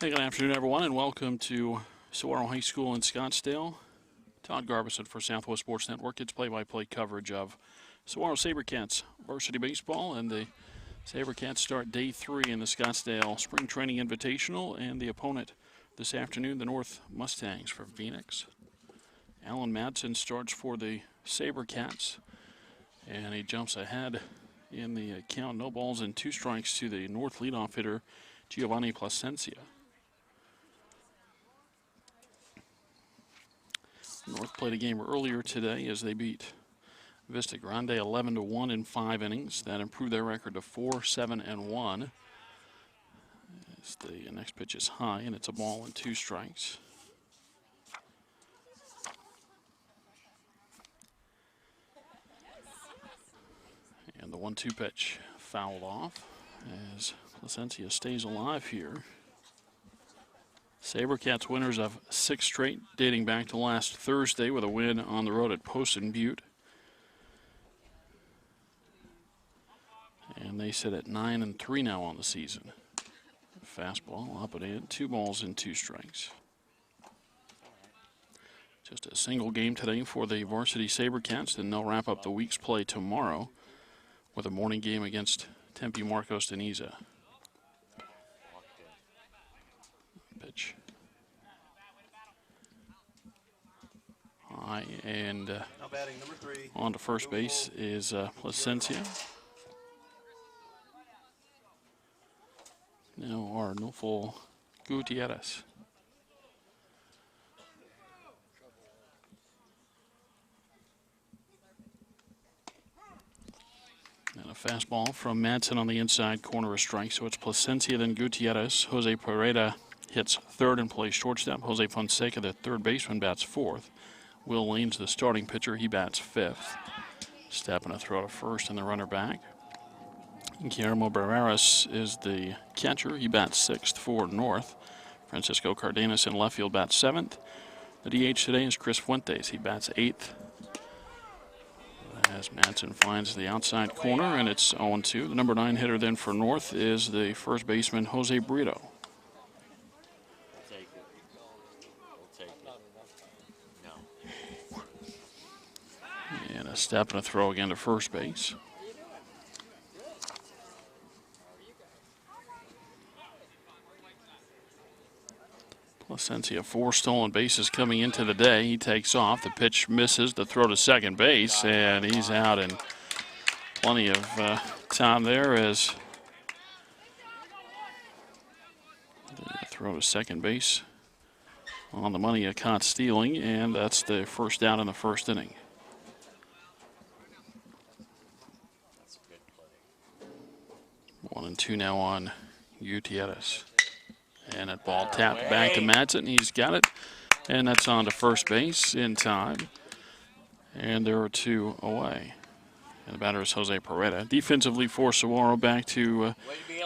Hey, good afternoon, everyone, and welcome to Saguaro High School in Scottsdale. Todd Garbison for Southwest Sports Network. It's play-by-play coverage of Saguaro SaberCats varsity baseball, and the SaberCats start day 3 in the Scottsdale Spring Training Invitational, and the opponent this afternoon, the North Mustangs from Phoenix. Alan Madsen starts for the SaberCats, and he jumps ahead in the count. No balls and 2 strikes to the North leadoff hitter, Giovanni Placencia. North played a game earlier today as they beat Vista Grande 11-1 in 5 innings. That improved their record to 4-7-1. As the next pitch is high, and it's a ball and 2 strikes. And the 1-2 pitch fouled off as Placencia stays alive here. SaberCats winners of 6 straight, dating back to last Thursday with a win on the road at Poston Butte. And they sit at 9-3 now on the season. Fastball up and in, 2 balls and 2 strikes. Just a single game today for the varsity SaberCats, then they'll wrap up the week's play tomorrow with a morning game against Tempe Marcos Deniza. Pitch. High and on to first base is Placencia. Now Arnulfo Gutierrez. And a fastball from Madsen on the inside corner, a strike. So it's Placencia, then Gutierrez. Jose Pereira hits third and plays shortstop. Jose Fonseca, the third baseman, bats fourth. Will Lane's the starting pitcher. He bats fifth. Step and a throw to first and the runner back. Guillermo Barreras is the catcher. He bats sixth for North. Francisco Cardenas in left field bats seventh. The DH today is Chris Fuentes. He bats eighth. As Madsen finds the outside corner, and it's 0-2. The number 9 hitter then for North is the first baseman, Jose Brito. And a step and a throw again to first base. Placencia, 4 stolen bases coming into the day. He takes off. The pitch misses. The throw to second base, and he's out in plenty of time there as the throw to second base on the money, a caught stealing, and that's the first out in the first inning. One and two now on Gutierrez. And that ball tapped back to Madsen. He's got it. And that's on to first base in time. And there are 2 away. And the batter is Jose Pereira. Defensively for Saguaro, back to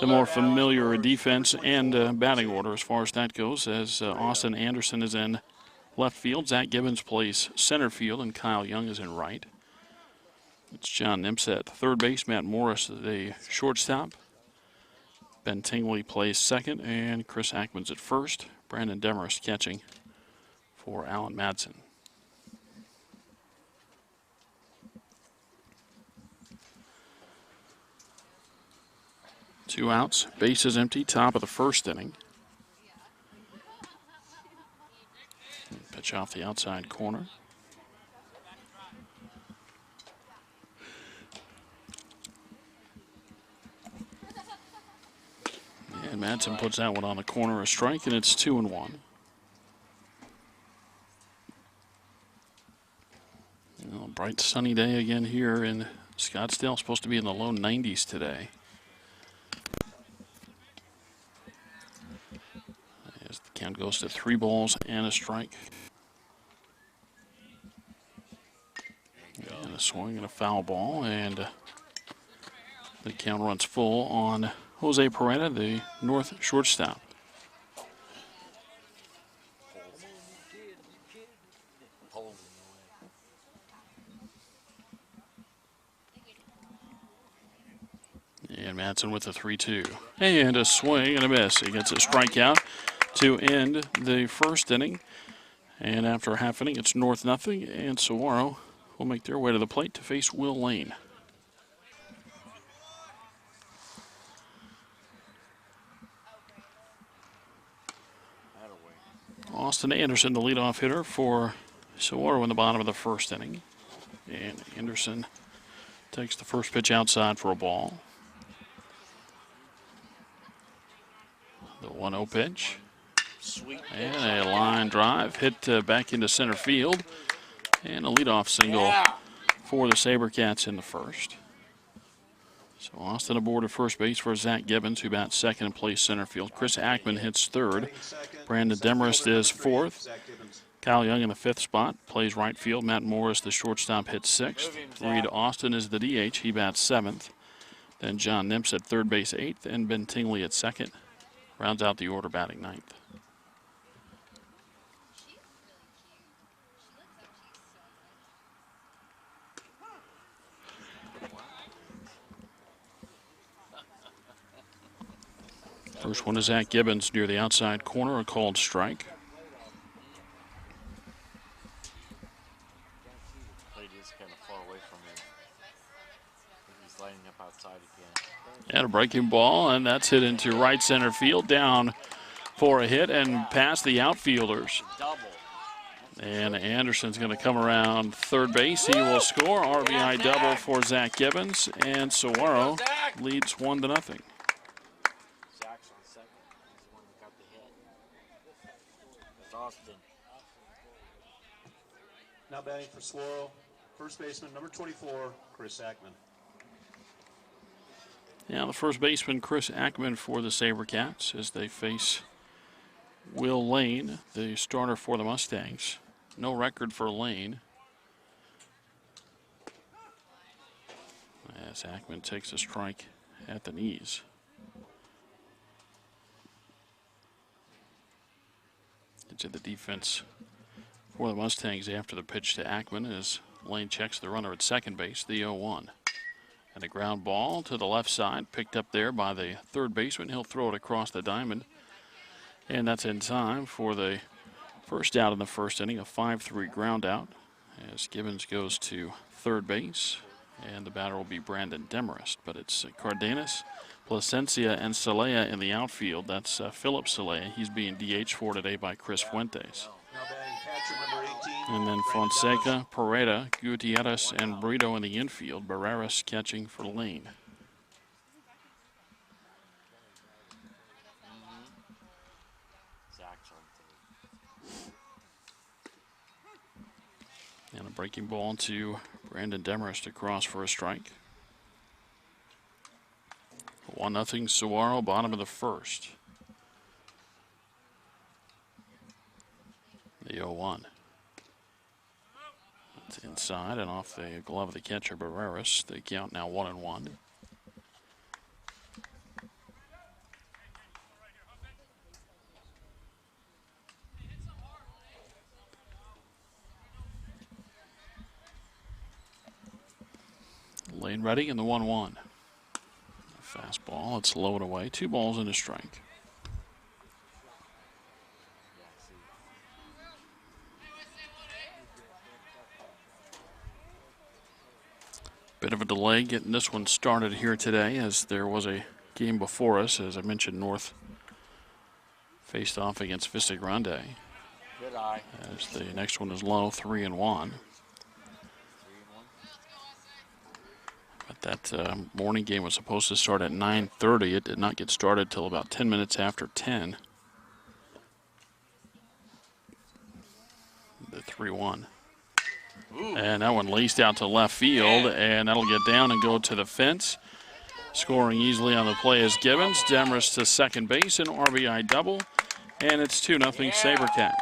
the more familiar defense and batting order as far as that goes, as Austin Anderson is in left field. Zach Gibbons plays center field, and Kyle Young is in right. It's John Nimps at third base. Matt Morris, the shortstop. Ben Tingley plays second, and Chris Ackman's at first. Brandon Demarest catching for Alan Madsen. Two outs, bases empty, top of the first inning. Pitch off the outside corner. And Madsen puts that one on the corner, a strike, and it's 2-1. Well, bright sunny day again here in Scottsdale. Supposed to be in the low 90s today. As the count goes to 3 balls and a strike. And a swing and a foul ball, and the count runs full on Jose Pereira, the North shortstop. And Madsen with the 3-2. And a swing and a miss. He gets a strikeout to end the first inning. And after a half inning, it's North nothing, and Saguaro will make their way to the plate to face Will Lane. Austin Anderson, the leadoff hitter for Saguaro in the bottom of the first inning. And Anderson takes the first pitch outside for a ball. The 1-0 pitch. And a line drive hit back into center field. And a leadoff single for the SaberCats in the first. So Austin aboard at first base for Zach Gibbons, who bats second and plays center field. Chris Ackman hits third. Brandon Demarest is fourth. Kyle Young in the fifth spot, plays right field. Matt Morris, the shortstop, hits sixth. Reed Austin is the DH. He bats seventh. Then John Nimps at third base eighth, and Ben Tingley at second. Rounds out the order batting ninth. First one is Zach Gibbons near the outside corner, a called strike. And a breaking ball, and that's hit into right center field, down for a hit and past the outfielders. And Anderson's going to come around third base. He will score. RBI double for Zach Gibbons, and Saguaro leads 1-0. Now batting for Saguaro, first baseman number 24, Chris Ackman. Now the first baseman, Chris Ackman, for the SaberCats as they face Will Lane, the starter for the Mustangs. No record for Lane. As Ackman takes a strike at the knees. Into the defense for the Mustangs after the pitch to Ackman as Lane checks the runner at second base, the 0-1. And a ground ball to the left side, picked up there by the third baseman. He'll throw it across the diamond. And that's in time for the first out in the first inning, a 5-3 ground out as Gibbons goes to third base. And the batter will be Brandon Demarest. But it's Cardenas, Plasencia, and Celaya in the outfield. That's Philip Celaya. He's being DH for today by Chris Fuentes. And then Fonseca, Pareda, Gutierrez, and Brito in the infield. Barreras catching for Lane. And a breaking ball to Brandon Demarest across for a strike. 1-0 Saguaro, bottom of the first. The 0-1. It's inside and off the glove of the catcher, Barreras. The count now 1-1. Lane ready in the 1-1. Fastball, it's low and away. 2 balls and a strike. Bit of a delay getting this one started here today as there was a game before us. As I mentioned, North faced off against Vista Grande. Good eye. As the next one is low, 3-1. But that morning game was supposed to start at 9:30. It did not get started till about 10 minutes after 10. The 3-1. And that one laced out to left field, and that'll get down and go to the fence. Scoring easily on the play is Gibbons. Demarest to second base, an RBI double, and it's 2-0 SaberCats.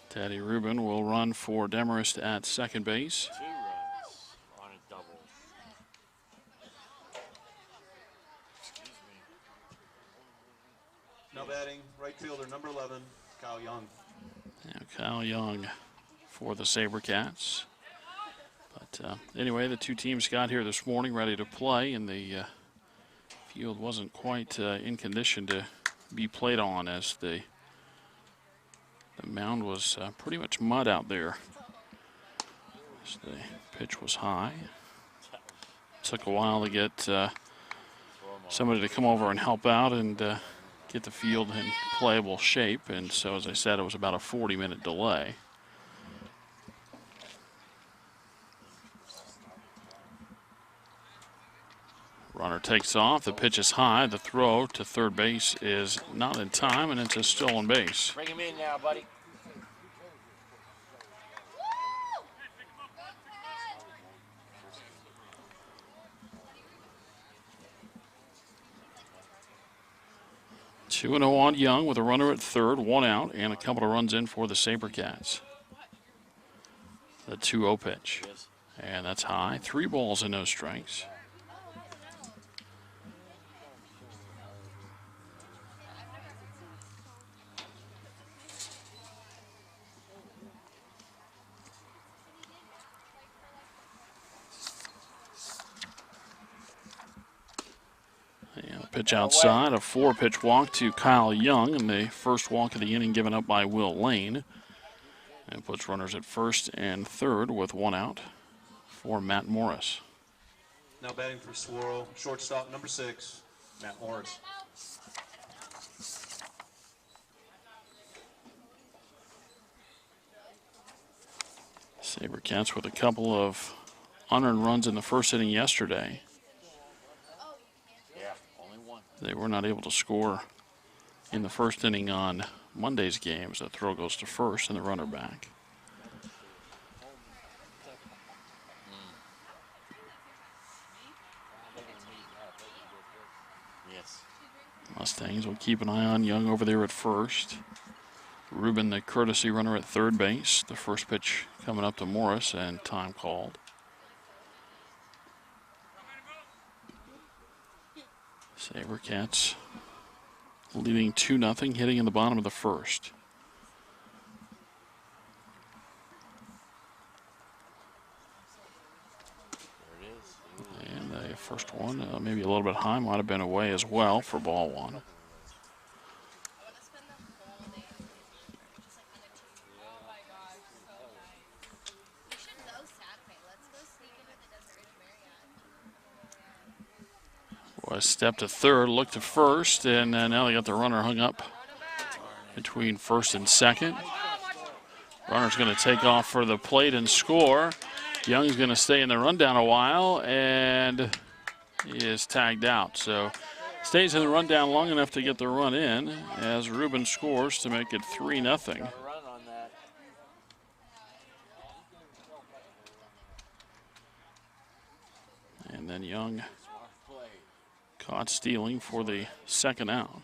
Teddy Rubin will run for Demarest at second base. 2 runs on a double. Now batting, right fielder number 11, Kyle Young. Now Kyle Young for the SaberCats. But anyway, the two teams got here this morning ready to play, and the field wasn't quite in condition to be played on, as the mound was pretty much mud out there. As the pitch was high. Took a while to get somebody to come over and help out and get the field in playable shape, and so, as I said, it was about a 40-minute delay. Runner takes off. The pitch is high. The throw to third base is not in time, and it's a stolen base. Bring him in now, buddy. Two and 0 on Young with a runner at third, one out, and a couple of runs in for the SaberCats. The 2-0 pitch. And that's high. 3 balls and no strikes. Pitch outside, a 4-pitch walk to Kyle Young, and the first walk of the inning given up by Will Lane. And puts runners at first and third with one out for Matt Morris. Now batting for Saguaro, shortstop number 6, Matt Morris. SaberCats with a couple of unearned runs in the first inning yesterday. They were not able to score in the first inning on Monday's games. The throw goes to first and the runner back. Yes. Mustangs will keep an eye on Young over there at first. Ruben, the courtesy runner, at third base. The first pitch coming up to Morris, and time called. SaberCats leading 2-0, hitting in the bottom of the first. There it is. And the first one, maybe a little bit high, might have been away as well for ball one. Was step to third, look to first, and now they got the runner hung up between first and second. Runner's going to take off for the plate and score. Young's going to stay in the rundown a while, and he is tagged out. So stays in the rundown long enough to get the run in as Ruben scores to make it 3-0. And then Young caught stealing for the second out.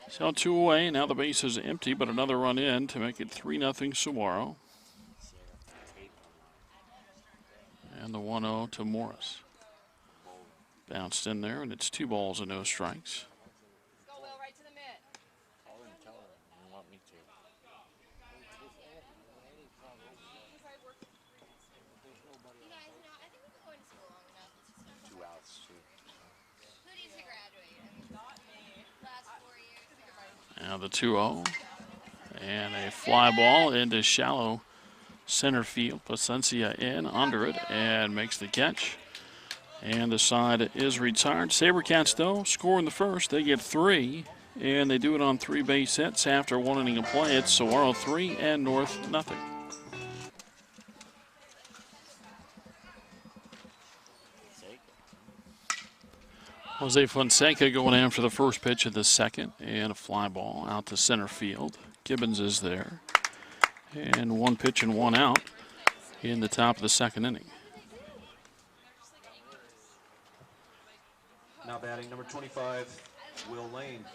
So 2 away. Now the base is empty, but another run in to make it 3-0 Saguaro. And the 1-0 to Morris. Bounced in there, and it's 2 balls and no strikes. Now the 2-0. And a fly ball into shallow center field. Placencia in under it and makes the catch. And the side is retired. SaberCats, though, score in the first. They get 3, and they do it on 3 base hits after 1 inning of play. It's Saguaro 3 and North 0. Jose Fonseca going after the first pitch of the second, and a fly ball out to center field. Gibbons is there. And 1 pitch and 1 out in the top of the second inning. Now batting number 25, Will Lane.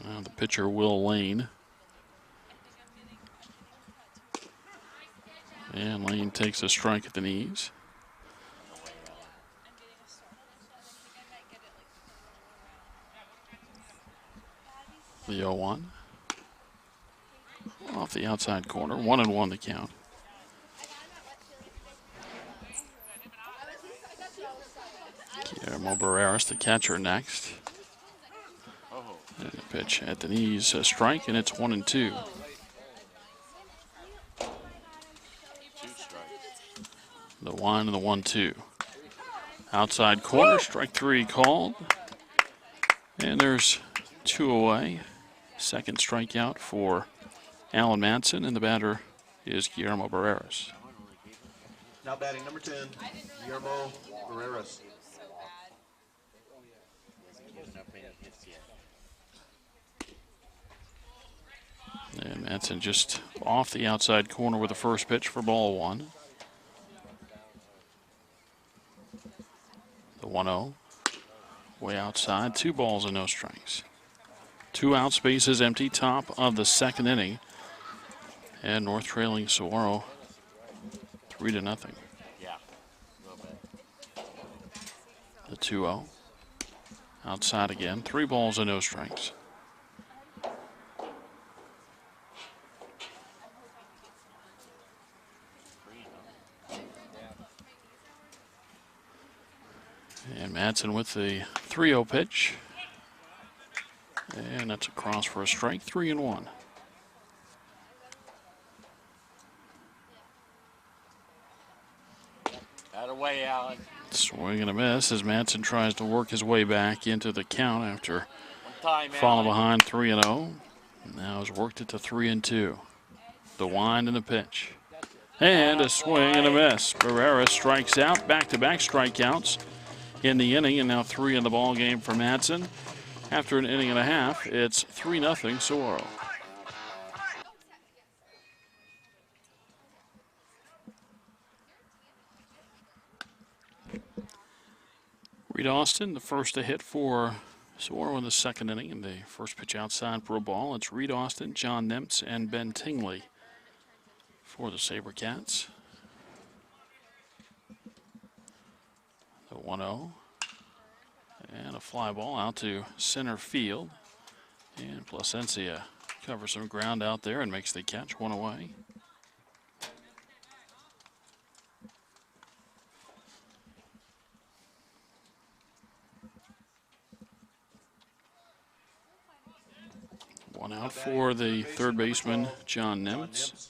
Now the pitcher, Will Lane. And Lane takes a strike at the knees. The 0-1. off the outside corner. 1-1 the count. Guillermo Barreras, the catcher, next. Oh, And the pitch at the knees, a strike, and it's 1-2. 2 strikes. The 1 and the 1-2. Outside corner, strike 3 called. And there's 2 away. Second strikeout for Alan Madsen, and the batter is Guillermo Barreras. Now batting number 10, Guillermo Barreras. Hasn't given up any hits yet. And Madsen just off the outside corner with the first pitch for ball 1. The 1-0. Way outside, 2 balls and no strikes. 2 outs, bases empty, top of the second inning. And North trailing Saguaro 3-0. Yeah, a little bit. The 2-0. Outside again, 3 balls and no strikes. And Madsen with the 3-0 pitch. And that's across for a strike, 3-1. Out of way, Alan. Swing and a miss as Madsen tries to work his way back into the count after One time, falling Alan. behind 3-0. Now has worked it to 3-2. The wind and the pitch. And a swing and a miss. Barrera strikes out, back-to-back strikeouts in the inning, and now 3 in the ball game for Madsen. After an inning and a half, it's 3-0 Saguaro. Reed Austin, the first to hit for Saguaro in the second inning, and the first pitch outside for a ball. It's Reed Austin, John Nemts, and Ben Tingley for the SaberCats. The 1-0. And a fly ball out to center field. And Plasencia covers some ground out there and makes the catch, 1 away. One out for the third baseman, John Nemts.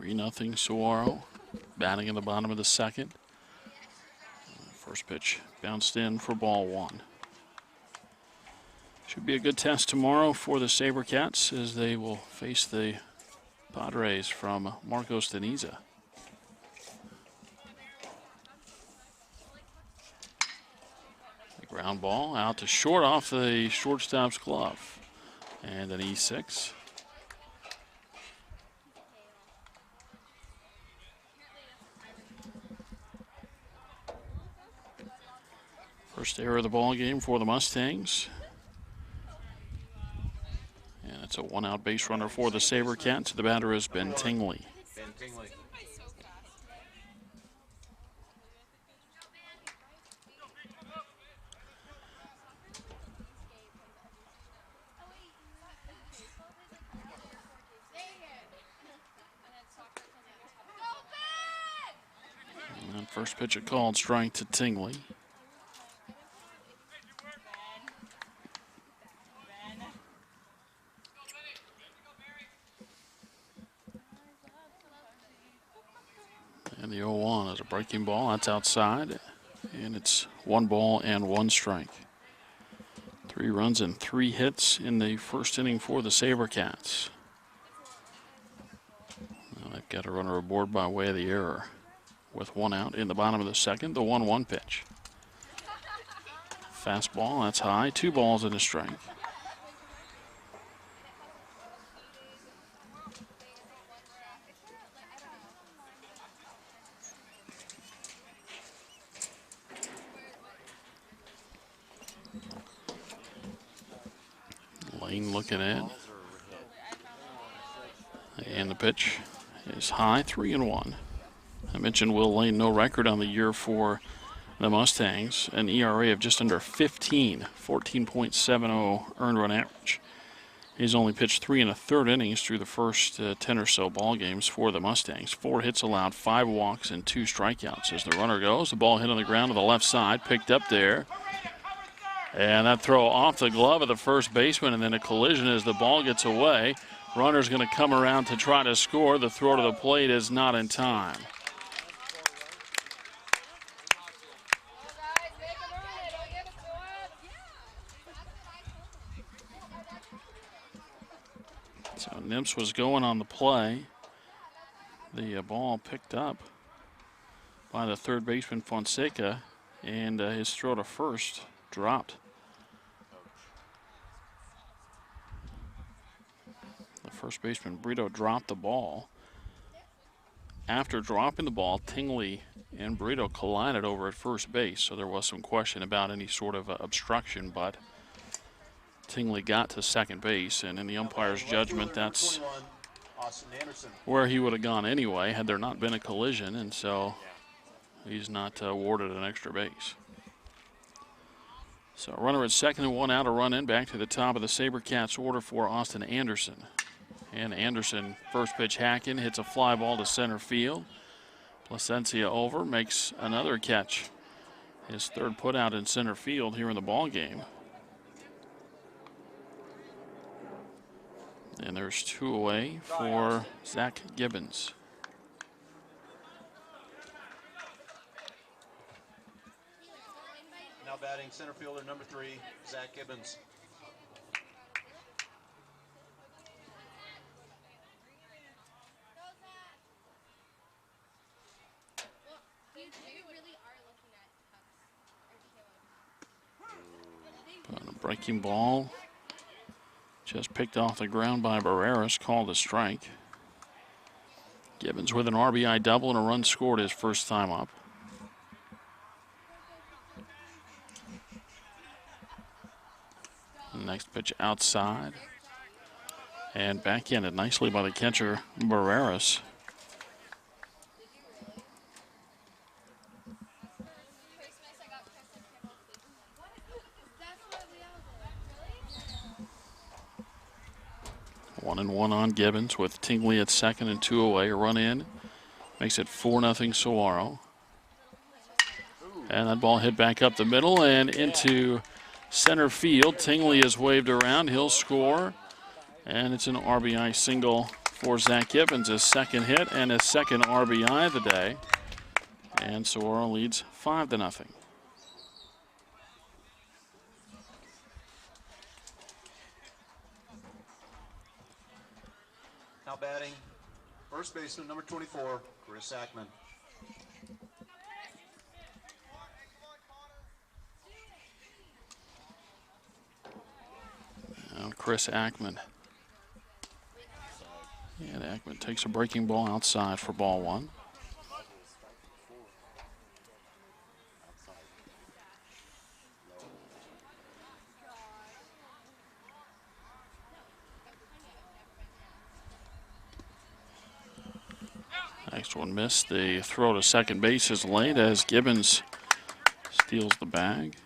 Nothing Saguaro, batting in the bottom of the second. First pitch bounced in for ball 1. Should be a good test tomorrow for the SaberCats as they will face the Padres from Marcos Deniza. The ground ball out to short off the shortstop's glove. And an E6. First error of the ball game for the Mustangs. And it's a 1-out base runner for the SaberCats. The batter has been Tingley. Ben Tingley. And first pitch a called strike to Tingley. And the 0-1 is a breaking ball. That's outside. And it's 1 ball and 1 strike. 3 runs and 3 hits in the first inning for the SaberCats. Now they've got a runner aboard by way of the error. With 1 out in the bottom of the second, the 1-1 pitch. Fastball, that's high. 2 balls and a strike. Lane looking at. And the pitch is high, 3-1. I mentioned Will Lane, no record on the year for the Mustangs, an ERA of just under 15, 14.70 earned run average. He's only pitched 3 1/3 innings through the first 10 or so ball games for the Mustangs. 4 hits allowed, 5 walks, and 2 strikeouts. As the runner goes, the ball hit on the ground to the left side, picked up there. And that throw off the glove of the first baseman, and then a collision as the ball gets away. Runner's going to come around to try to score. The throw to the plate is not in time. So Nimps was going on the play. The ball picked up by the third baseman Fonseca, and his throw to first dropped. The first baseman Brito dropped the ball. After dropping the ball, Tingley and Brito collided over at first base, so there was some question about any sort of obstruction, but Tingley got to second base, and in the umpire's judgment, that's where he would have gone anyway had there not been a collision, and so he's not awarded an extra base. So runner at second and 1 out, a run in, back to the top of the SaberCats order for Austin Anderson. And Anderson, first pitch hacking, hits a fly ball to center field. Placencia over, makes another catch. His third put out in center field here in the ball game. And there's 2 away for Zach Gibbons. Now batting center fielder number 3, Zach Gibbons. A breaking ball. Just picked off the ground by Barreras, called a strike. Gibbons with an RBI double and a run scored his first time up. Next pitch outside. And backhanded nicely by the catcher, Barreras. One and one on Gibbons with Tingley at second and 2 away. A run in. Makes it 4-0 Saguaro. And that ball hit back up the middle and into center field. Tingley is waved around. He'll score. And it's an RBI single for Zach Gibbons, his second hit and his second RBI of the day. And Saguaro leads 5-0. Now batting first baseman number 24, Chris Ackman. Now Chris Ackman. And Ackman takes a breaking ball outside for ball 1. Next one missed. The throw to second base is late as Gibbons steals the bag.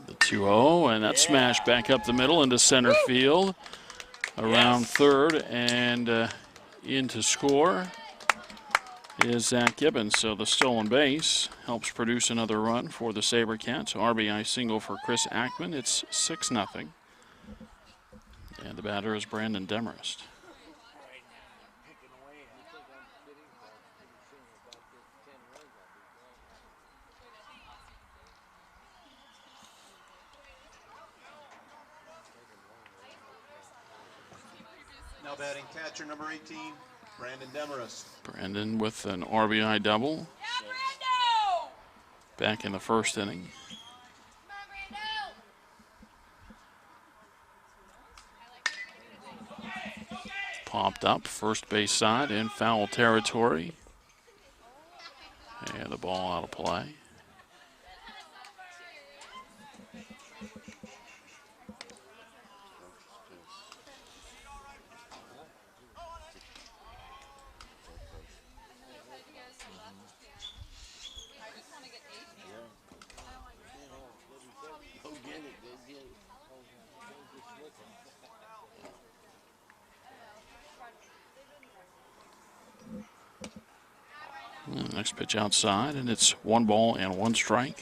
The 2-0, and that smashed back up the middle into center field. Around third and in to score is Zach Gibbons. So the stolen base helps produce another run for the SaberCats. RBI single for Chris Ackman. It's 6-0. And the batter is Brandon Demarest. Now batting catcher number 18, Brandon Demarest. Brandon with an RBI double. Back in the first inning. Popped up, first base side in foul territory. And the ball out of play. Next pitch outside, and it's 1 ball and 1 strike.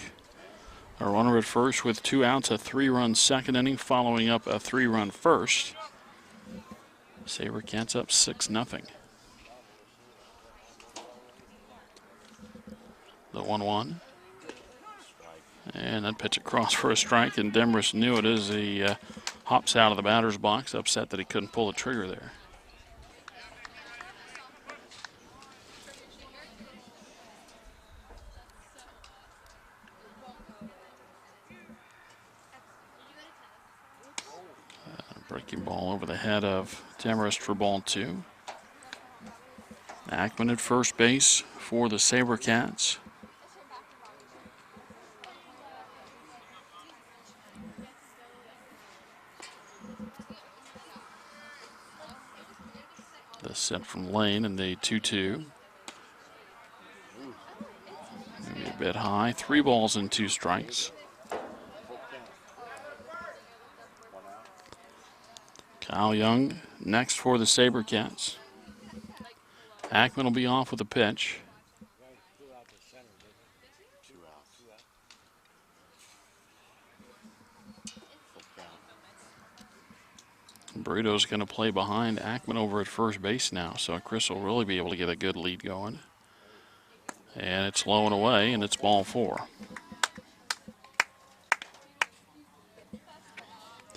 A runner at first with 2 outs, a 3-run second inning, following up a 3-run first. SaberCats up 6-0. The 1-1. And that pitch across for a strike, and Demarest knew it as he hops out of the batter's box, upset that he couldn't pull the trigger there. Breaking ball over the head of Demarest for ball 2. Ackman at first base for the SaberCats. The set from Lane and the 2-2. Maybe a bit high. 3 balls and 2 strikes. Kyle Young next for the SaberCats. Ackman will be off with a pitch. Burrito's going to play behind Ackman over at first base now, so Chris will really be able to get a good lead going. And it's low and away, and it's ball 4.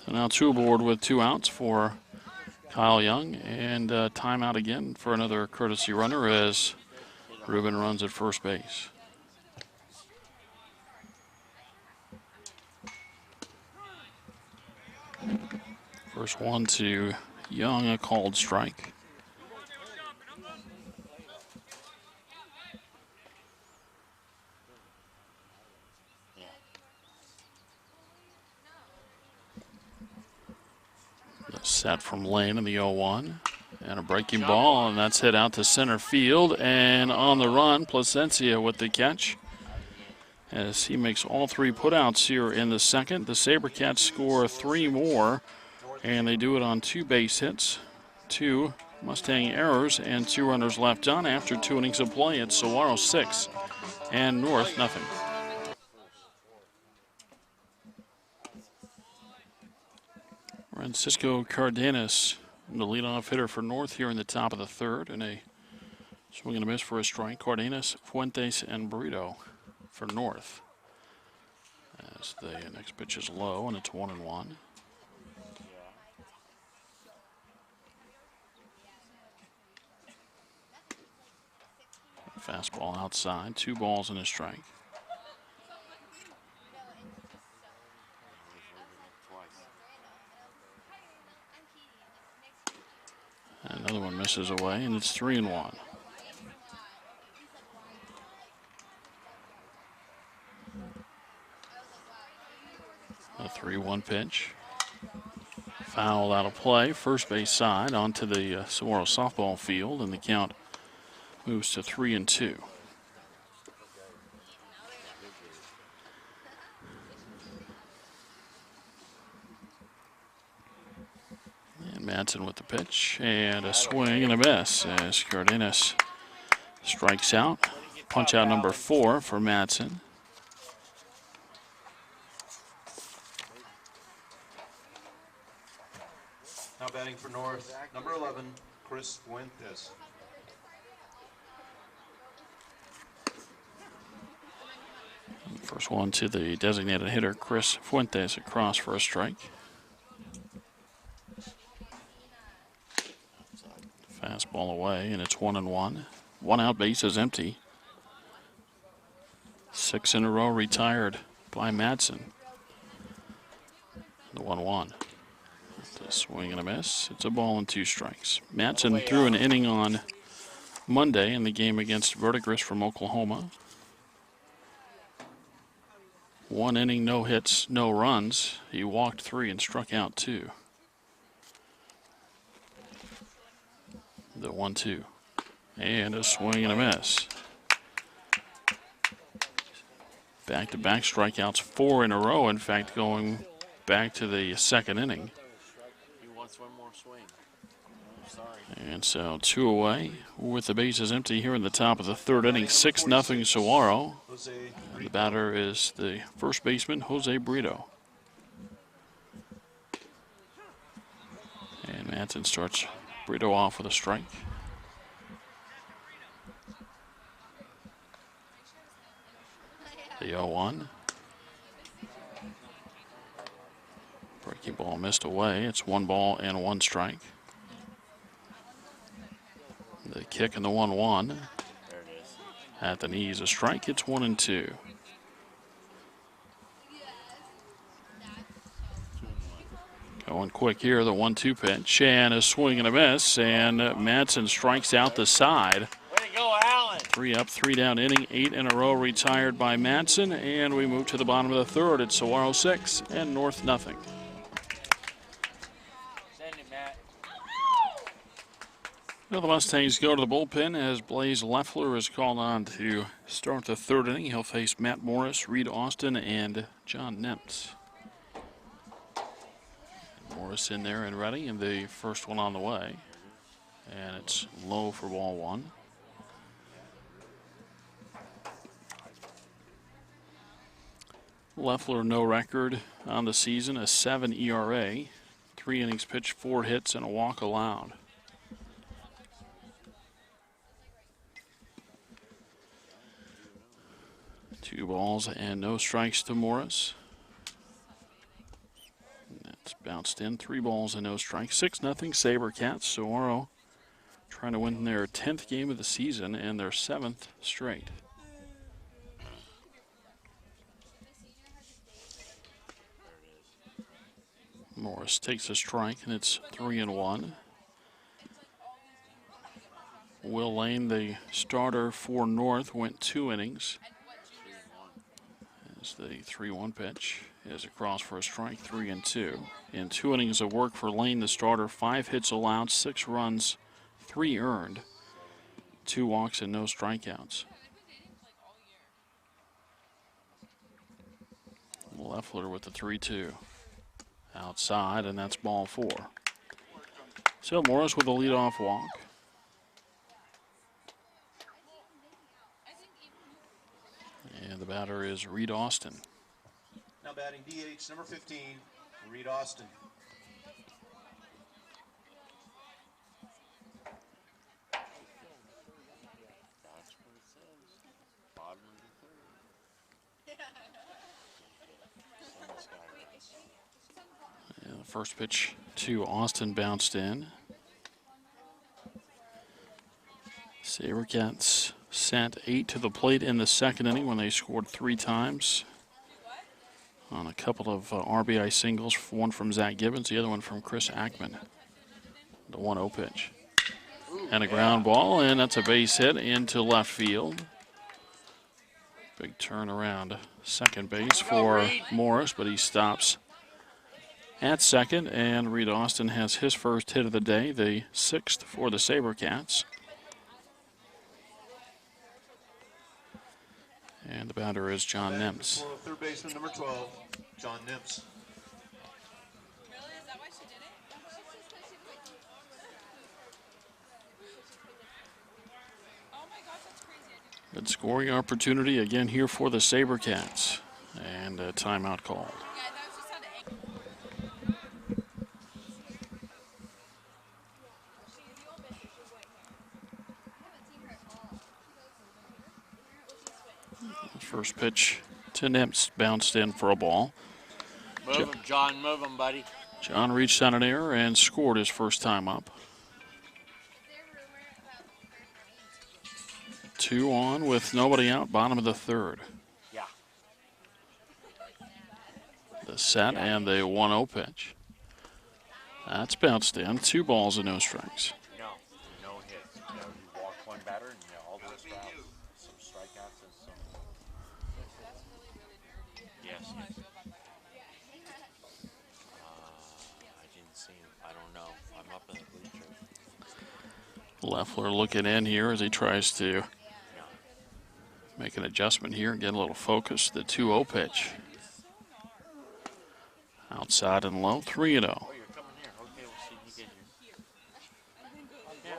So now 2 aboard with 2 outs for Kyle Young, and timeout again for another courtesy runner as Ruben runs at first base. First one to Young, a called strike. The set from Lane in the 0-1. And a breaking ball, and that's hit out to center field. And on the run, Placencia with the catch. As he makes all 3 putouts here in the second. The SaberCats score 3 more. And they do it on 2 base hits, 2 Mustang errors, and 2 runners left on after 2 innings of play. It's Saguaro 6 and North nothing. Francisco Cardenas, the leadoff hitter for North here in the top of the 3rd, and a swing and a miss for a strike. Cardenas, Fuentes, and Burrito for North. As the next pitch is low, and it's 1-1. Fastball outside, 2 balls and a strike. Another one misses away, and it's 3-1. A 3-1 pitch. Foul out of play, first base side onto the Saguaro softball field, and the count moves to 3-2. And Madsen with the pitch, and a swing and a miss as Cardenas strikes out. Punch out number 4 for Madsen. Now batting for North, number 11, Chris Fuentes. First one to the designated hitter, Chris Fuentes, across for a strike. Fastball away, and it's 1-1. 1 out, base is empty. 6 in a row retired by Madsen. The 1-1. A swing and a miss. It's a ball and 2 strikes. Madsen threw an inning on Monday in the game against Verdigris from Oklahoma. 1 inning, no hits, no runs. He walked 3 and struck out 2. The 1-2. And a swing and a miss. Back-to-back strikeouts, 4 in a row, in fact, going back to the second inning. He wants one more swing. I'm sorry. And so 2 away with the bases empty here in the top of the third inning. 6-0 Saguaro. And the batter is the first baseman, Jose Brito. And Madsen starts Brito off with a strike. The 0-1. Breaking ball missed away. It's 1 ball and 1 strike. The kick and the 1-1. There it is. At the knees, a strike. It's 1-2. Going quick here, the 1-2 pitch, and a swing and a miss, and Madsen strikes out the side. Way to go, Allen. 3 up, 3 down inning, 8 in a row retired by Madsen, and we move to the bottom of the third. It's Saguaro 6 and North 0. Send it, Matt. Well, the Mustangs go to the bullpen as Blaze Leffler is called on to start the third inning. He'll face Matt Morris, Reed Austin, and John Nemts. Morris in there and ready, and the first one on the way. And it's low for ball 1. Leffler, no record on the season, a 7 ERA, 3 innings pitched, 4 hits, and a walk allowed. Two balls and no strikes to Morris. That's bounced in. 3 balls and no strikes. 6-0 SaberCats. Saguaro trying to win their 10th game of the season and their 7th straight. Morris takes a strike, and it's 3-1. Will Lane, the starter for North, went 2 innings. As the 3-1 pitch is across for a strike, 3-2. In 2 innings of work for Lane, the starter, 5 hits allowed, 6 runs, 3 earned, 2 walks and no strikeouts. Leffler with the 3-2. Outside, and that's ball 4. So Morris with a leadoff walk. And the batter is Reed Austin. Now batting DH number 15, Reed Austin. That's what it says. Bottom of the third. Send this guy right. And the first pitch to Austin bounced in. SaberCats sent 8 to the plate in the second inning when they scored 3 times on a couple of RBI singles, one from Zach Gibbons, the other one from Chris Ackman. The 1-0 pitch. And a ground ball, and that's a base hit into left field. Big turnaround second base for Morris, but he stops at second, and Reed Austin has his first hit of the day, the 6th for the SaberCats. And the batter is John Nemts. Third baseman number 12, John Nemts. Good scoring opportunity again here for the SaberCats. And a timeout called. First pitch to Nemts, bounced in for a ball. Move him, John. Move him, buddy. John reached on an error and scored his first time up. 2 on with nobody out, bottom of the third. Yeah. The set and the 1-0 pitch. That's bounced in. 2 balls and no strikes. No, no hits. You know, you walk one batter and all the rest are out. Some strikeouts and some. Yes. I didn't see him. I don't know. I'm up in the bleachers. Leffler looking in here as he tries to No. make an adjustment here and get a little focus. The 2-0 pitch. Outside and low, 3-0. Oh, you're coming here. Okay, we'll see you get here. Yeah.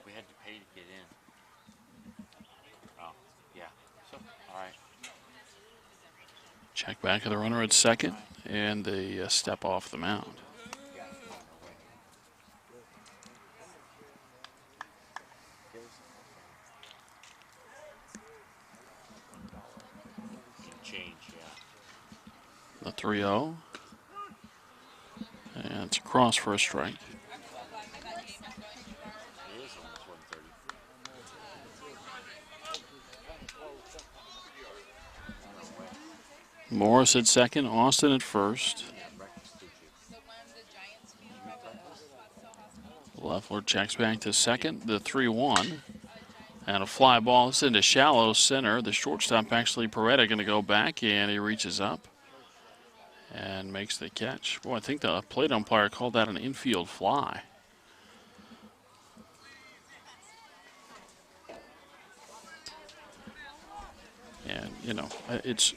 We had to pay to get in. Oh, yeah. So, all right. Check back of the runner at second, and they step off the mound. Change, yeah. The 3-0. And it's across for a strike. It is almost 130. Morris at second, Austin at first. Leffler checks back to second, the 3-1. And a fly ball. It's into shallow center. The shortstop, actually, Peretta, going to go back, and he reaches up and makes the catch. Boy, I think the plate umpire called that an infield fly. And, you know, it's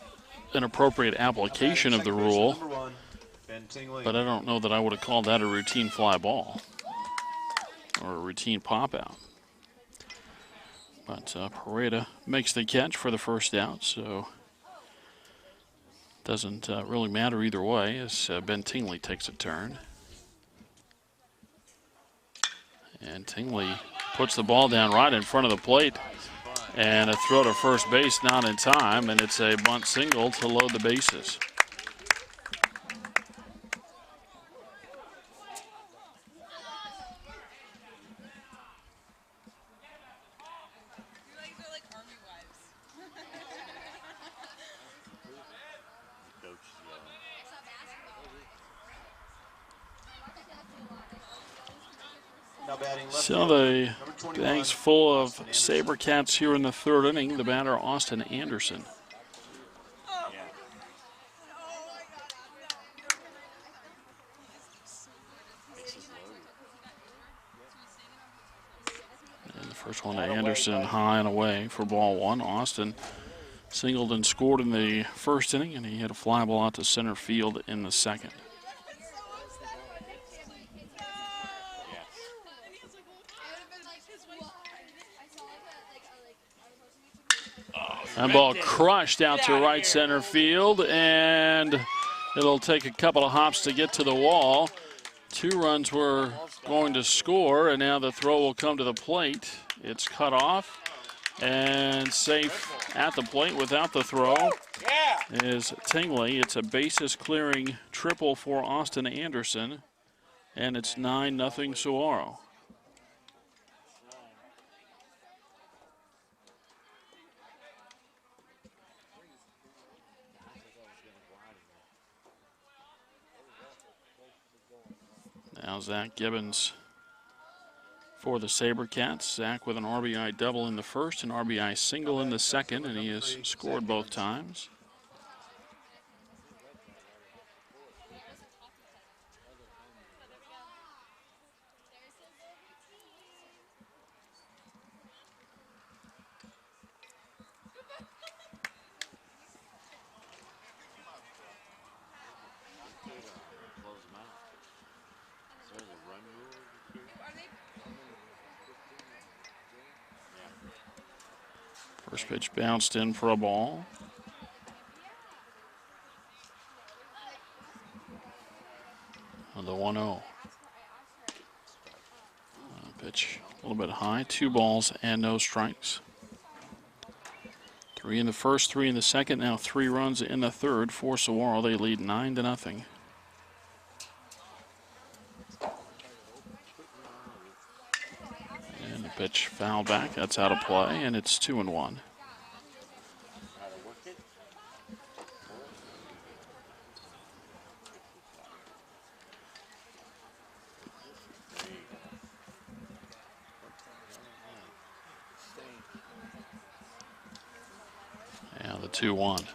an appropriate application of the rule, but I don't know that I would have called that a routine fly ball or a routine pop out. But Peretta makes the catch for the first out, so doesn't really matter either way as Ben Tingley takes a turn. And Tingley puts the ball down right in front of the plate, and a throw to first base not in time, and it's a bunt single to load the bases. So the bank's full of SaberCats here in the third inning. The batter, Austin Anderson. And the first one to Anderson, high and away for ball one. Austin singled and scored in the first inning, and he hit a fly ball out to center field in the second. That ball crushed out to right center field, and it'll take a couple of hops to get to the wall. 2 runs were going to score, and now the throw will come to the plate. It's cut off and safe at the plate without the throw is Tingley. It's a bases clearing triple for Austin Anderson, and it's 9-0 Saguaro. Now Zach Gibbons for the SaberCats. Zach with an RBI double in the first, an RBI single in the second, and he has scored both times. First pitch bounced in for a ball. On the 1-0. Pitch a little bit high. 2 balls and no strikes. 3 in the first, 3 in the second. Now 3 runs in the third for Saguaro. They lead 9-0. And the pitch fouled back. That's out of play, and it's 2-1. 2-1.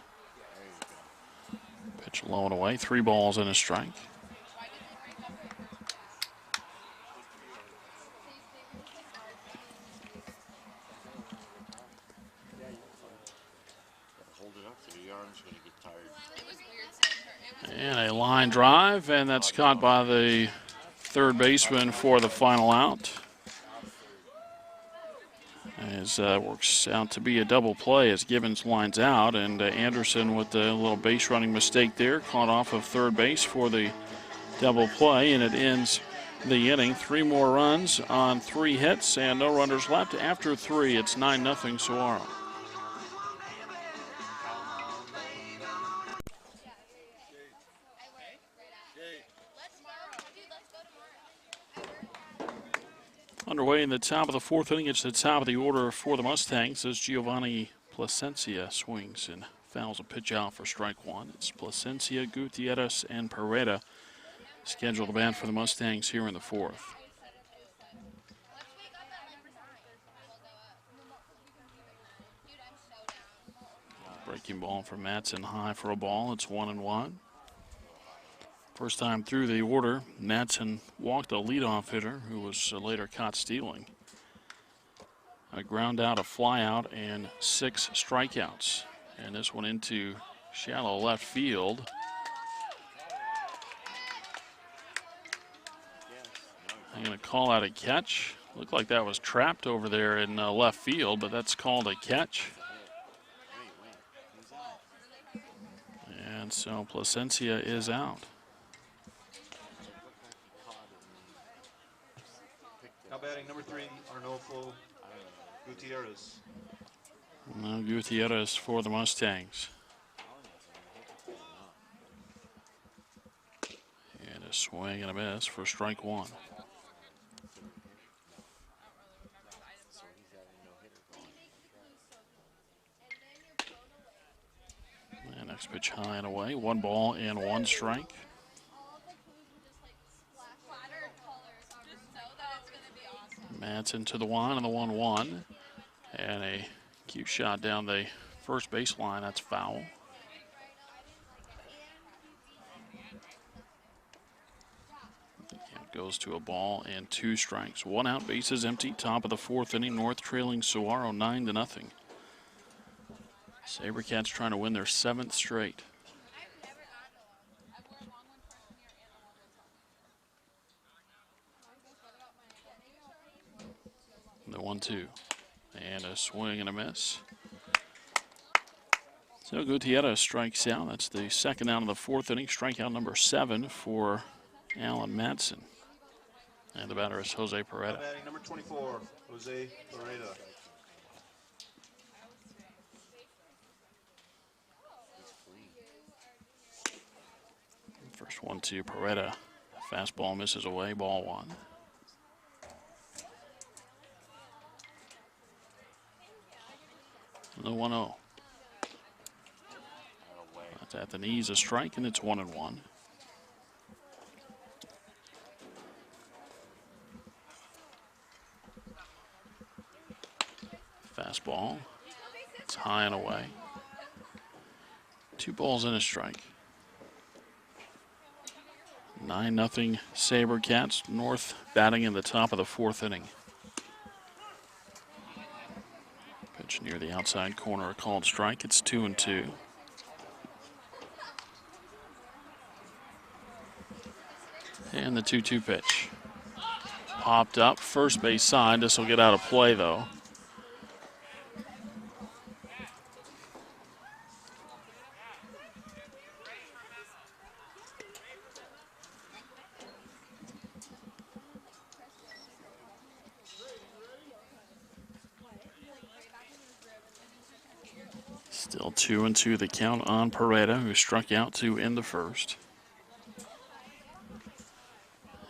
Pitch low and away. 3 balls and a strike. Hold it up so your arm's going to get tired. And a line drive, and that's caught by the third baseman for the final out. As works out to be a double play as Gibbons lines out, and Anderson with a little base running mistake there, caught off of third base for the double play, and it ends the inning. 3 more runs on 3 hits and no runners left. After 3, it's 9-0 Saguaro. Underway in the top of the 4th inning. It's the top of the order for the Mustangs as Giovanni Plasencia swings and fouls a pitch out for strike 1. It's Plasencia, Gutierrez, and Pereda scheduled to bat for the Mustangs here in the 4th. Breaking ball from Madsen high for a ball. It's 1-1. First time through the order, Madsen walked a leadoff hitter who was later caught stealing. A ground out, a fly out, and 6 strikeouts. And this one into shallow left field. I'm going to call out a catch. Looked like that was trapped over there in left field, but that's called a catch. And so Plasencia is out. Now batting number 3, Arnolfo Gutierrez. Now Gutierrez for the Mustangs. And a swing and a miss for strike 1. And next pitch high and away. 1 ball and 1 strike. Madsen to the 1 and the 1-1. And a cute shot down the first baseline. That's foul. It goes to a ball and 2 strikes. 1 out, bases empty. Top of the 4th inning. North trailing Saguaro 9-0. SaberCats trying to win their 7th straight. The 1-2. And a swing and a miss. So Gutierrez strikes out. That's the 2nd out of the 4th inning. Strikeout number 7 for Alan Madsen. And the batter is Jose Pereda. Batting number 24, Jose Pereda. First 1-2, Pereda. Fastball misses away, ball 1. The 1-0. That's at the knees, a strike, and it's 1-1. Fastball. It's high and away. 2 balls and a strike. 9-0 SaberCats. North batting in the top of the 4th inning. Pitch near the outside corner, a called strike. It's 2-2. And the 2-2 pitch. Popped up, first base side. This will get out of play, though. Still 2-2 the count on Pereda, who struck out to end the first.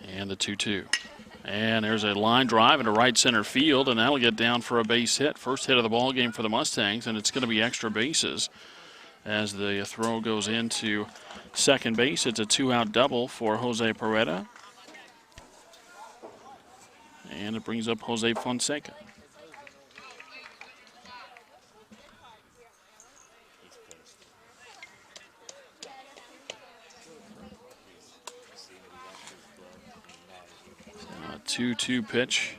And the 2-2. And there's a line drive into right center field, and that'll get down for a base hit. First hit of the ball game for the Mustangs, and it's going to be extra bases as the throw goes into second base. It's a 2-out double for Jose Pereda. And it brings up Jose Fonseca. 2-2 pitch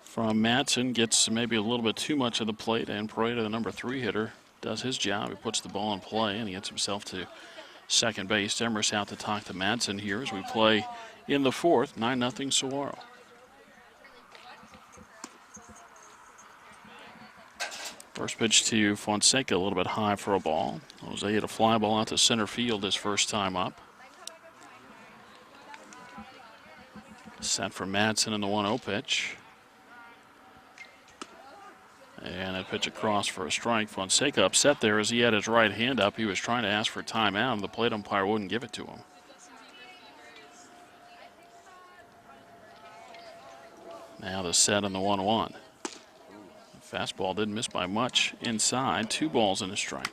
from Madsen. Gets maybe a little bit too much of the plate, and Pareda, the number 3 hitter, does his job. He puts the ball in play, and he gets himself to second base. Demarest out to talk to Madsen here as we play in the 4th, 9-0 Saguaro. First pitch to Fonseca, a little bit high for a ball. Jose hit a fly ball out to center field his first time up. Set for Madsen in the 1-0 pitch. And that pitch across for a strike. Fonseca upset there as he had his right hand up. He was trying to ask for timeout, and the plate umpire wouldn't give it to him. Now the set on the 1-1. Fastball didn't miss by much inside. 2 balls and a strike.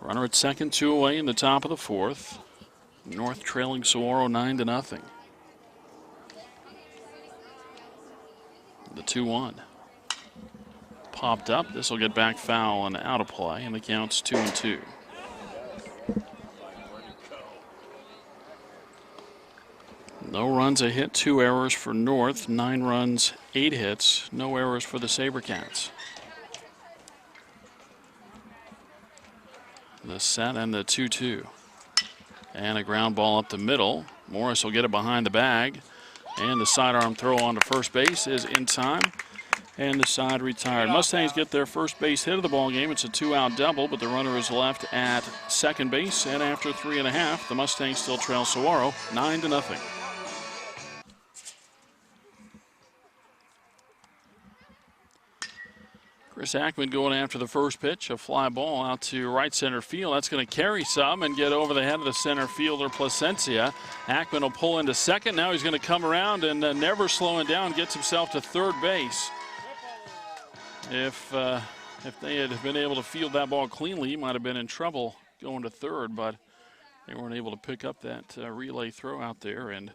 Runner at second, 2 away in the top of the 4th. North trailing Saguaro 9-0. The 2-1. Popped up. This will get back foul and out of play, and the count's 2-2. No runs, a hit, 2 errors for North. 9 runs, 8 hits. No errors for the SaberCats. The set and the 2-2. And a ground ball up the middle. Morris will get it behind the bag. And the sidearm throw onto first base is in time. And the side retired. Mustangs get their first base hit of the ball game. It's a 2-out double, but the runner is left at second base. And after 3.5, the Mustangs still trail Saguaro 9-0. Chris Ackman going after the first pitch. A fly ball out to right center field. That's going to carry some and get over the head of the center fielder, Placencia. Ackman will pull into second. Now he's going to come around and never slowing down, gets himself to third base. If they had been able to field that ball cleanly, he might have been in trouble going to third, but they weren't able to pick up that relay throw out there. And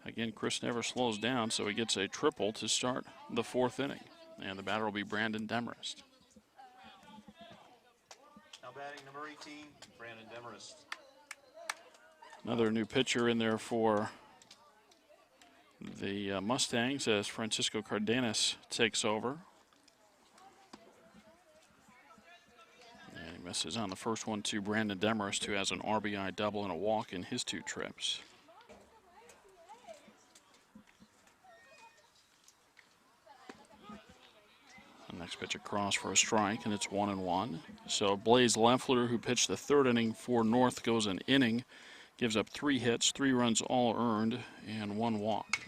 again, Chris never slows down, so he gets a triple to start the 4th inning. And the batter will be Brandon Demarest. Now batting number 18, Brandon Demarest. Another new pitcher in there for the Mustangs as Francisco Cardenas takes over. And he misses on the first one to Brandon Demarest, who has an RBI double and a walk in his 2 trips. Next pitch across for a strike, and it's 1-1. So Blaze Leffler, who pitched the 3rd inning for North, goes an inning, gives up 3 hits, 3 runs all earned, and 1 walk.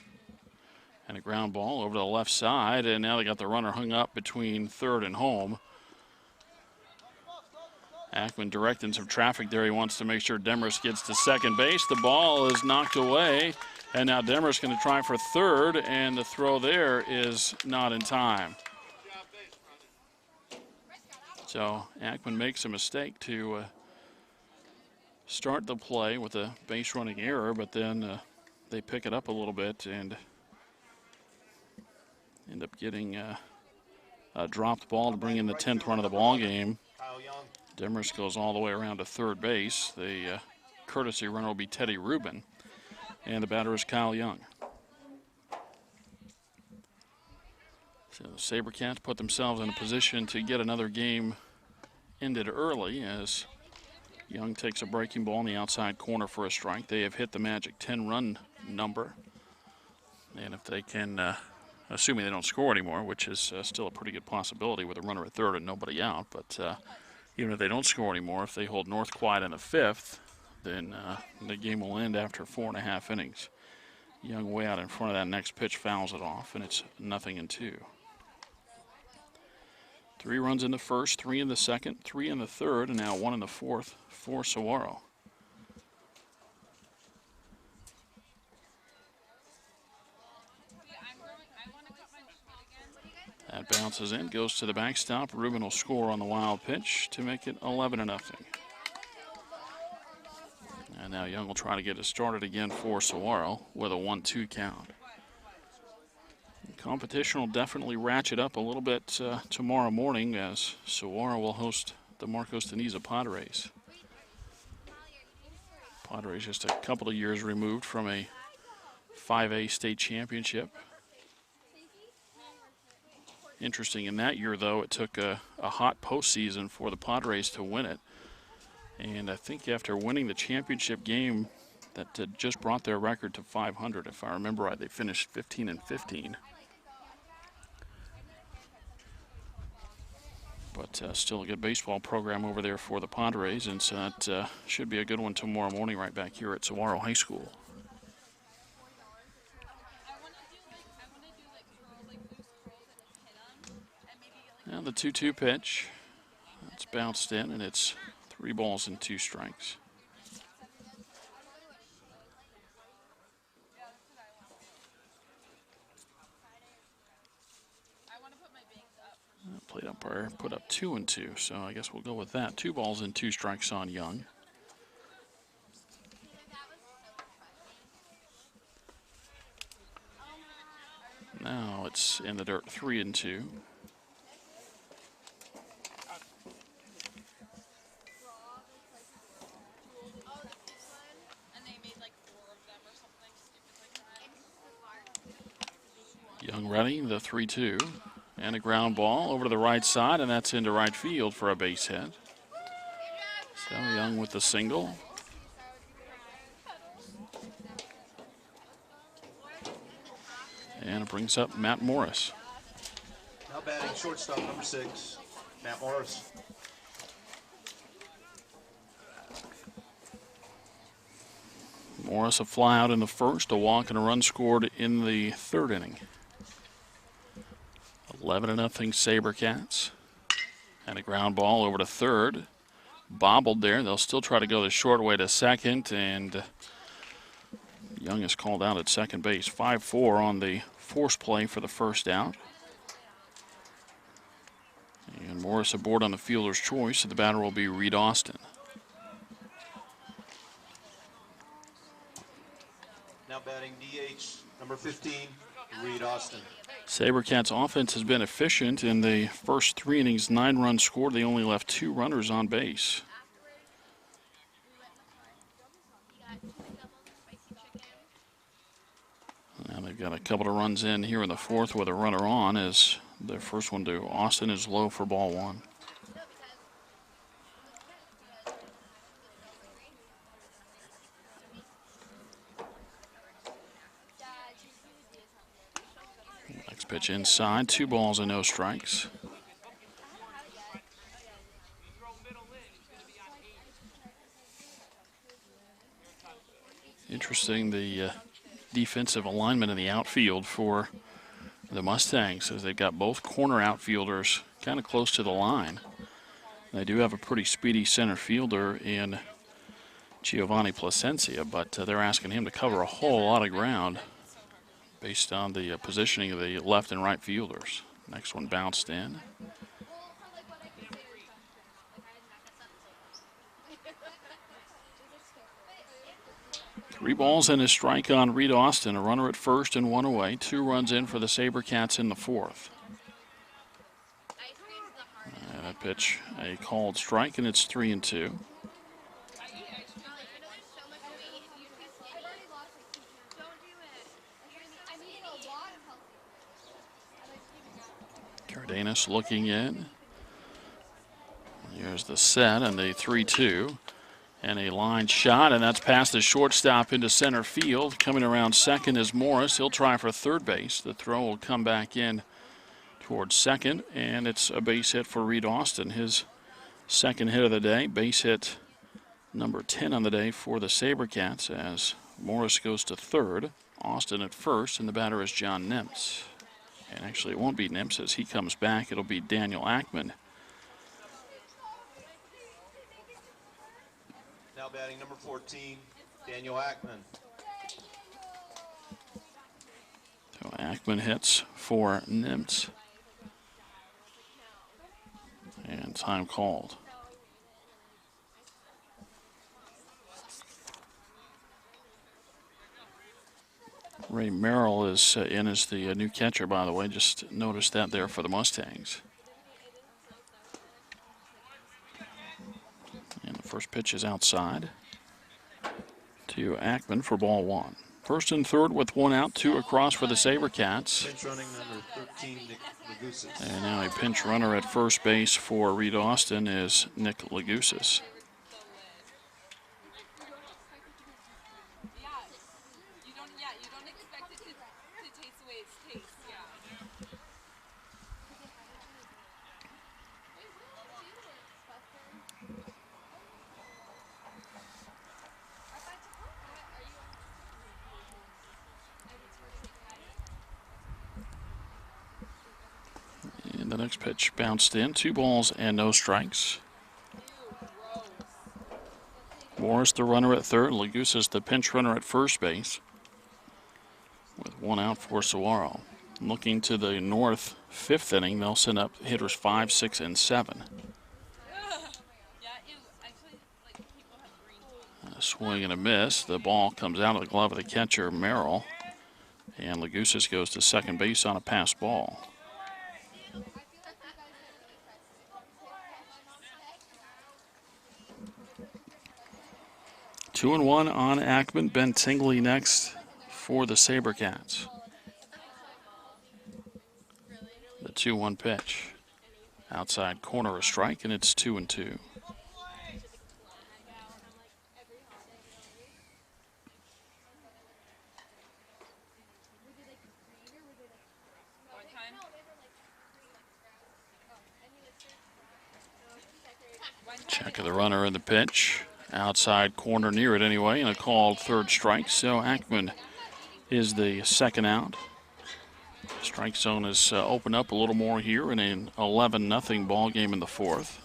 And a ground ball over to the left side, and now they got the runner hung up between third and home. Ackman directing some traffic there. He wants to make sure Demarest gets to second base. The ball is knocked away, and now Demarest going to try for third, and the throw there is not in time. So Ackman makes a mistake to start the play with a base running error, but then they pick it up a little bit and end up getting a dropped ball to bring in the 10th run of the ball game. Demarest goes all the way around to third base. The courtesy runner will be Teddy Rubin, and the batter is Kyle Young. So the SaberCats put themselves in a position to get another game ended early as Young takes a breaking ball in the outside corner for a strike. They have hit the magic 10-run number. And if they can, assuming they don't score anymore, which is still a pretty good possibility with a runner at third and nobody out, but even if they don't score anymore, if they hold North quiet in the 5th, then the game will end after 4.5 innings. Young way out in front of that next pitch fouls it off, and it's 0-2. 3 runs in the first, 3 in the second, 3 in the third, and now 1 in the 4th for Saguaro. That bounces in, goes to the backstop. Rubin will score on the wild pitch to make it 11-0. And now Young will try to get it started again for Saguaro with a 1-2 count. Competition will definitely ratchet up a little bit tomorrow morning as Saguaro will host the Marcos Deniza Padres. Padres just a couple of years removed from a 5A state championship. Interesting in that year, though, it took a hot postseason for the Padres to win it. And I think after winning the championship game, that just brought their record to 500. If I remember right, they finished 15-15. But still a good baseball program over there for the Padres, and so that should be a good one tomorrow morning right back here at Saguaro High School. Now the 2-2 pitch. It's bounced in, and it's 3 balls and 2 strikes. Plate umpire put up 2-2, so I guess we'll go with that. 2 balls and 2 strikes on Young. Now it's in the dirt, 3-2. Young ready, the 3-2. And a ground ball over to the right side, and that's into right field for a base hit. So Young with the single. And it brings up Matt Morris. Now batting shortstop, number 6, Matt Morris. Morris a fly out in the first, a walk and a run scored in the 3rd inning. 11-0 SaberCats. And a ground ball over to 3rd. Bobbled there. They'll still try to go the short way to 2nd, and Young is called out at second base. 5-4 on the force play for the first out. And Morris aboard on the fielder's choice. The batter will be Reed Austin. Now batting DH, number 15, Reed Austin. SaberCats offense has been efficient. In the first 3 innings, 9 runs scored. They only left 2 runners on base. Now they've got a couple of runs in here in the 4th with a runner on, as their first one to Austin is low for ball 1. Next pitch inside, 2 balls and no strikes. Interesting, the defensive alignment in the outfield for the Mustangs, as they've got both corner outfielders kind of close to the line. They do have a pretty speedy center fielder in Giovanni Placencia, but they're asking him to cover a whole lot of ground based on the positioning of the left and right fielders. Next one bounced in. Three balls and a strike on Reed Austin. A runner at first and 1 away. 2 runs in for the SaberCats in the 4th. And a pitch, a called strike, and it's 3-2. Cardenas looking in. Here's the set and the 3-2. And a line shot, and that's past the shortstop into center field. Coming around second is Morris. He'll try for third base. The throw will come back in towards second, and it's a base hit for Reed Austin. His second hit of the day, base hit number 10 on the day for the SaberCats, as Morris goes to third, Austin at first, and the batter is John Nimps. And actually it won't be Nimps as he comes back. It'll be Daniel Ackman. Now batting number 14, Daniel Ackman. So Ackman hits for Nimps. And time called. Ray Merrill is in as the new catcher, by the way. Just noticed that there for the Mustangs. And the first pitch is outside to Ackman for ball 1. First and third with one out, two across for the SaberCats. Pinch running number 13, Nick Lagusis. And now a pinch runner at first base for Reed Austin is Nick Lagusis. And the next pitch bounced in. 2 balls and no strikes. Morris the runner at third. Lagusis the pinch runner at first base. With one out for Saguaro. Looking to the north, 5th inning, they'll send up hitters 5, 6, and 7. A swing and a miss. The ball comes out of the glove of the catcher, Merrill. And Lagusis goes to second base on a pass ball. Two and one on Ackman. Ben Tingley next for the SaberCats. The 2-1 pitch. Outside corner a strike, and it's 2-2. Check of the runner in the pitch. Outside corner near it anyway, and a called third strike. So Ackman is the second out. Strike zone has opened up a little more here in an 11-0 ball game in the 4th.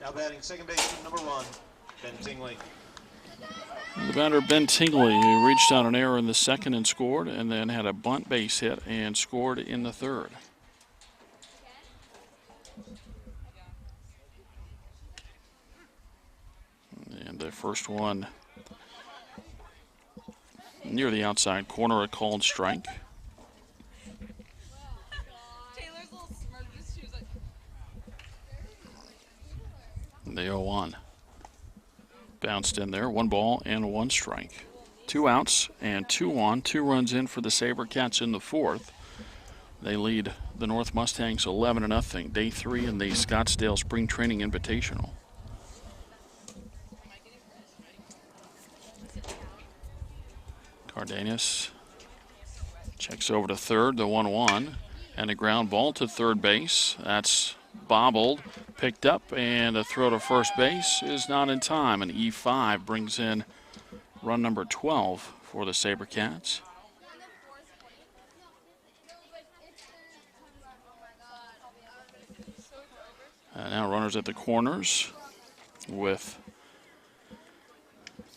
Now batting second baseman number 1, Ben Tingley. The batter, Ben Tingley, who reached on an error in the second and scored, and then had a bunt base hit and scored in the 3rd. And the first one near the outside corner, a called strike. The 0-1. Bounced in there, 1 ball and 1 strike. 2 outs and 2 on, 2 runs in for the SaberCats in the 4th. They lead the North Mustangs 11-0, day 3 in the Scottsdale Spring Training Invitational. Cardenas checks over to third, the 1-1, and a ground ball to third base. That's bobbled, picked up, and a throw to first base is not in time. And E5 brings in run number 12 for the SaberCats. And now runners at the corners with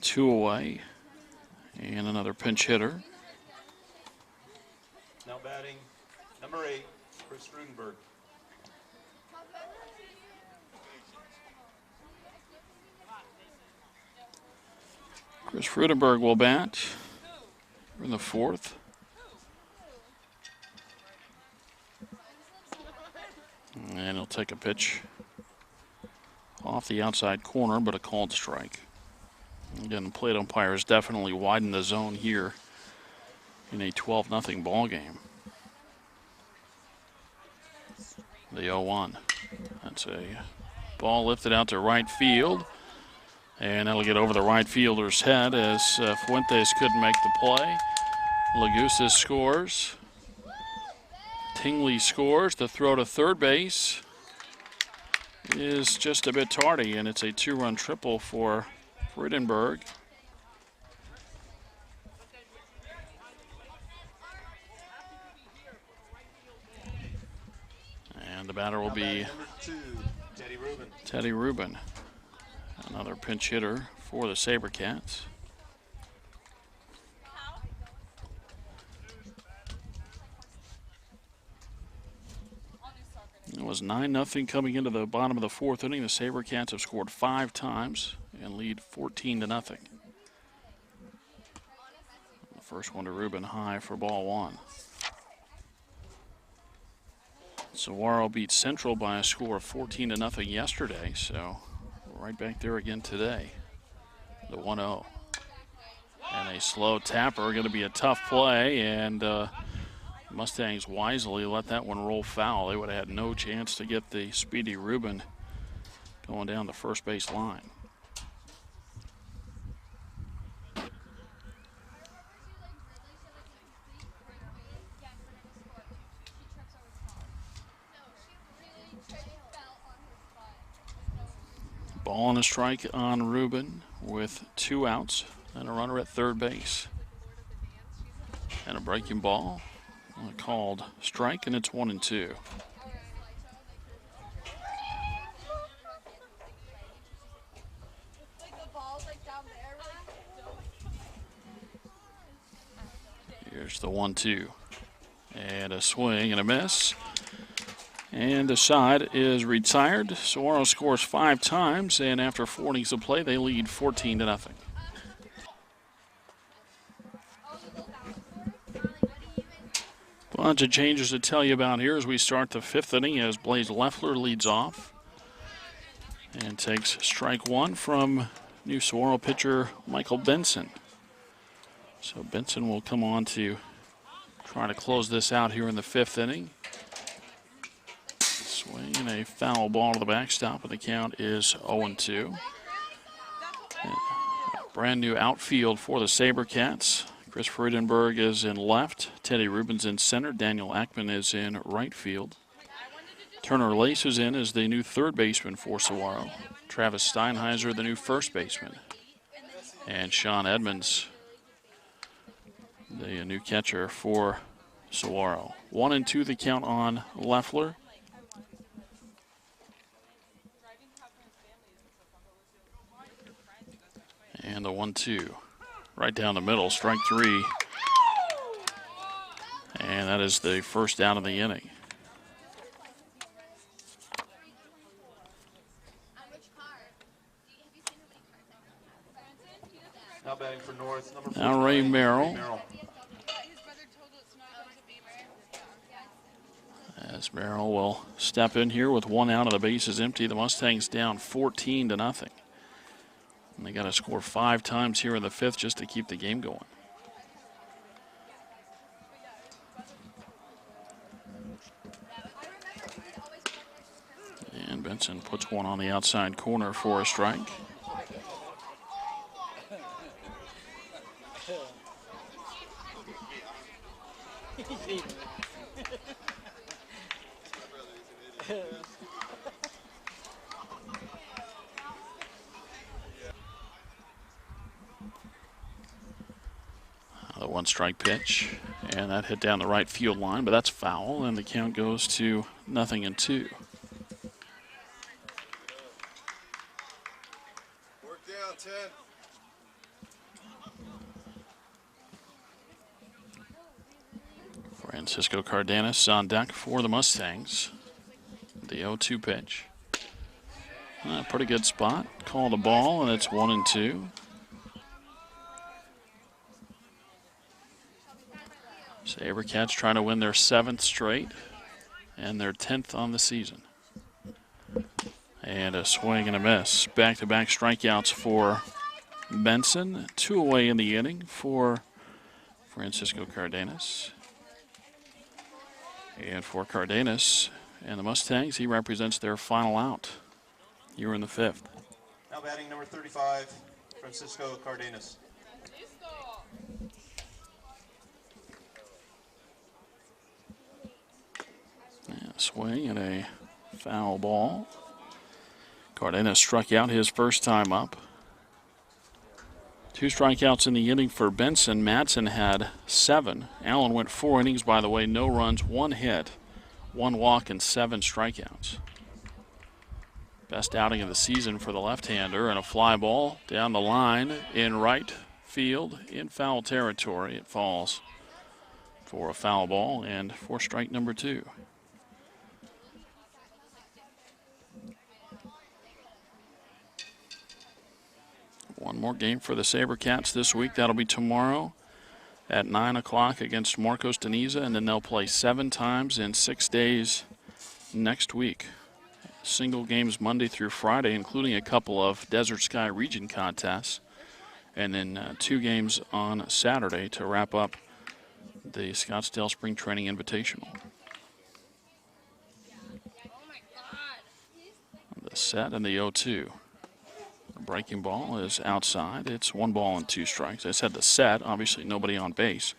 2 away. And another pinch hitter. Now batting number 8, Chris Rudenberg. Chris Rudenberg will bat. We're in the 4th. And he'll take a pitch off the outside corner, but a called strike. Again, the plate umpires definitely widened the zone here in a 12-0 ball game. The 0-1. That's a ball lifted out to right field. And that'll get over the right fielder's head as Fuentes couldn't make the play. Lagusis scores. Tingley scores. The throw to third base is just a bit tardy, and it's a 2-run triple for Friedenberg. And the batter will be number 2, Teddy Rubin. Teddy Rubin, another pinch hitter for the SaberCats. It was 9-0 coming into the bottom of the 4th inning. The SaberCats have scored 5 times and lead 14-0. The first one to Rubin high for ball 1. Saguaro beat Central by a score of 14-0 yesterday, so right back there again today. The 1-0. And a slow tapper, going to be a tough play, and Mustangs wisely let that one roll foul. They would have had no chance to get the speedy Rubin going down the first base line. Ball and a strike on Rubin with 2 outs and a runner at third base. And a breaking ball called strike, and it's 1-2. Here's the 1-2. And a swing and a miss. And the side is retired. Saguaro scores 5 times, and after 4 innings of play, they lead 14-0. Bunch of changes to tell you about here as we start the 5th inning, as Blaze Leffler leads off and takes strike 1 from new Saguaro pitcher Michael Benson. So Benson will come on to try to close this out here in the 5th inning. Swing and a foul ball to the backstop, and the count is 0-2. Brand new outfield for the SaberCats. Chris Friedenberg is in left. Teddy Rubin's in center. Daniel Ackman is in right field. Turner Lace is in as the new third baseman for Saguaro. Travis Steinheiser, the new first baseman. And Sean Edmonds, the new catcher for Saguaro. 1-2 the count on Leffler. And the 1-2. Right down the middle, strike 3. And that is the first out of the inning. Now batting for North, number 49, Now Ray Merrill. As Merrill will step in here with 1 out and the base is empty. The Mustangs down 14-0. And they got to score 5 times here in the 5th just to keep the game going. And Benson puts one on the outside corner for a strike. The 1-strike pitch, and that hit down the right field line, but that's foul, and the count goes to 0-2. Work down, 10. Francisco Cardenas on deck for the Mustangs. The 0-2 pitch. Pretty good spot. Call the ball, and it's 1-2. SaberCats trying to win their 7th straight and their 10th on the season. And a swing and a miss. Back-to-back strikeouts for Benson. 2 away in the inning for Francisco Cardenas. And for Cardenas and the Mustangs, he represents their final out here in the 5th. Now batting number 35, Francisco Cardenas. And a swing and a foul ball. Cardenas struck out his first time up. 2 strikeouts in the inning for Benson. Madsen had 7. Allen went 4 innings, by the way. No runs, 1 hit, 1 walk, and 7 strikeouts. Best outing of the season for the left-hander, and a fly ball down the line in right field in foul territory. It falls for a foul ball and for strike number 2. One more game for the SaberCats this week. That'll be tomorrow at 9 o'clock against Marcos Deniza, and then they'll play 7 times in 6 days next week. Single games Monday through Friday, including a couple of Desert Sky Region contests. and then 2 games on Saturday to wrap up the Scottsdale Spring Training Invitational. The set and the 0-2. The breaking ball is outside. It's 1 ball and 2 strikes. I said the set, obviously nobody on base.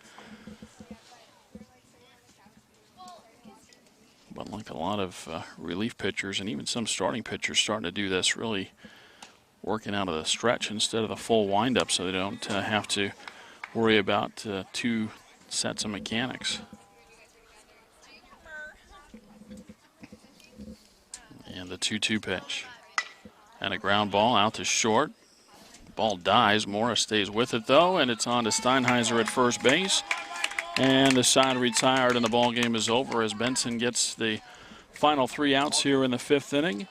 But like a lot of relief pitchers and even some starting pitchers starting to do this, really working out of the stretch instead of the full windup so they don't have to worry about 2 sets of mechanics. And the 2-2 pitch. And a ground ball out to short. Ball dies. Morris stays with it, though, and it's on to Steinheiser at first base. And the side retired, and the ball game is over as Benson gets the final 3 outs here in the 5th inning.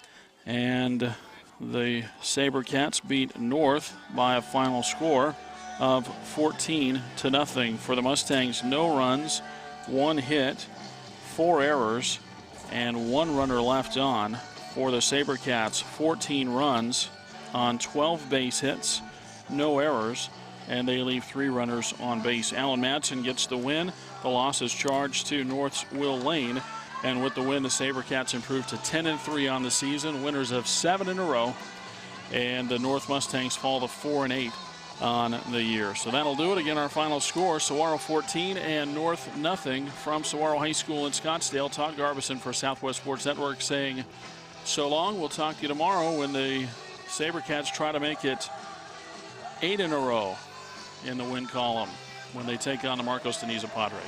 And the SaberCats beat North by a final score of 14-0. For the Mustangs, no runs, 1 hit, 4 errors, and 1 runner left on. For the SaberCats, 14 runs on 12 base hits, no errors, and they leave 3 runners on base. Alan Madsen gets the win. The loss is charged to North's Will Lane. And with the win, the SaberCats improve to 10-3 on the season, winners of 7 in a row. And the North Mustangs fall to 4-8 on the year. So that'll do it. Again, our final score, Saguaro 14 and North nothing from Saguaro High School in Scottsdale. Todd Garbison for Southwest Sports Network saying so long. We'll talk to you tomorrow when the SaberCats try to make it 8 in a row in the win column when they take on the Marcos Deniza Padres.